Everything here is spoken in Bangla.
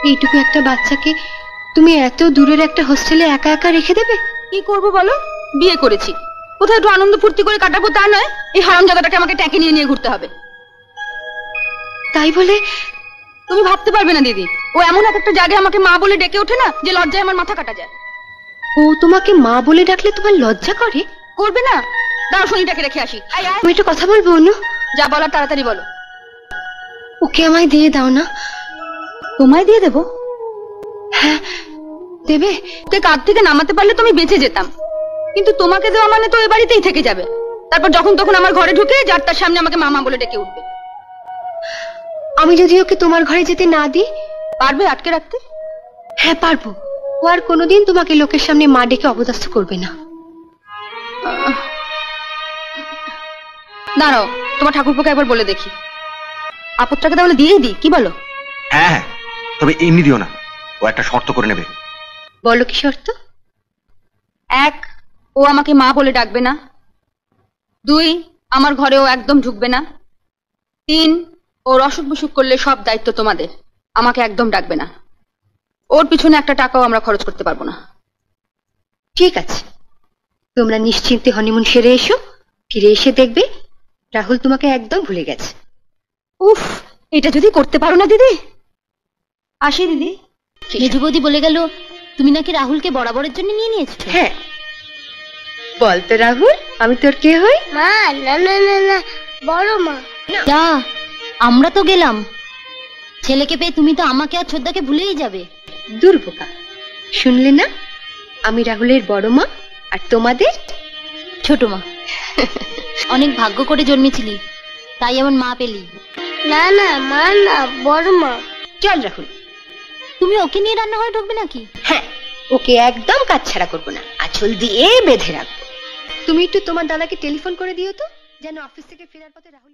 এইটুকু একটা বাচ্চাকে তুমি এত দূরের একটা হোস্টেলে একা একা রেখে দেবে? কি করবো বলো, বিয়ে করেছি, কোথায় একটু আনন্দ ফুর্তি করে কাটাবো তা নয়, এই হারামজাদাটাকে আমাকে ট্যাঁকে নিয়ে নিয়ে ঘুরতে হবে। তাই বলে তুমি ভাবতে পারবে না দিদি, ও এমন একটা জায়গায় আমাকে মা বলে ডেকে ওঠে না যে লজ্জায় আমার মাথা কাটা যায়। ও তোমাকে মা বলে ডাকলে তোমার লজ্জা করে? করবে না? দাঁড়াও শনিটাকে রেখে আসি। আমি একটু কথা বলবো অনু। যা বলার তাড়াতাড়ি বলো। ওকে আমায় দিয়ে দাও না। তোমায় দিয়ে দেবো? হ্যাঁ দেবে। ওকে কাঁধ থেকে নামাতে পারলে তুমি বেঁচে যেতাম, কিন্তু তোমাকে দেওয়া মানে তো এ বাড়িতেই থেকে যাবে। তারপর যখন তখন আমার ঘরে ঢুকে যার তার সামনে আমাকে মামা বলে ডেকে উঠবে। আমি যদি ওকে তোমার ঘরে যেতে না দিই? পারবে আটকে রাখতে? হ্যাঁ পারবো। ও আর কোনোদিন তোমাকে লোকের সামনে মা ডেকে অপদস্থ করবে না। দাঁড়াও, তোমার ঠাকুরপোকে একবার বলে দেখি। আপদটাকে তাহলে দিয়েই দিই, কি বলো? হ্যাঁ হ্যাঁ, তবে এমনি দিও না, ও একটা শর্ত করে নেবে। বলো কি শর্ত? 1, ও আমাকে মা বলে ডাকবে না। 2, আমার ঘরেও একদম ঢুকবে না। 3, ওর অসুখ বিসুখ করলে সব দায়িত্ব তোমাদের, আমাকে একদম ডাকবে না। ওর পিছনে একটা টাকাও আমরা খরচ করতে পারবো না। ঠিক আছে, তোমরা নিশ্চিন্তে হনিমুন সেরে এসো, ফিরে এসে দেখবে রাহুল তোমাকে একদম ভুলে গেছে। উফ, এটা যদি করতে পারো না দিদি। আসি দিদি। মেজু বৌদি বলে গেল তুমি নাকি রাহুলকে বরাবরের জন্য নিয়ে নিয়েছো। হ্যাঁ, বল তো রাহুল, আমি তোর কে হই? মা না না না না, বড় মা। যা, আমরা তো গেলাম, ছেলেকে পেয়ে তুমি তো আমাকে আর ছোদ্দাকে ভুলেই যাবে। দুর্বোকা, শুনলে না? আমি রাহুলের বড় মা আর তোমাদের ছোট মা। অনেক ভাগ্য করে জন্মেছিলি, তাই এমন মা পেলি। না না মা না, বড় মা। চল রাহুল। তুমি ওকে নিয়ে রান্নাঘরে ঢুকবে নাকি? হ্যাঁ, ওকে একদম কাজ ছাড়া করবো না, আঁচল দিয়ে বেঁধে রাখবো। তুমি একটু তোমার দাদাকে টেলিফোন করে দিও তো, যেন অফিস থেকে ফেরার পথে রাহুল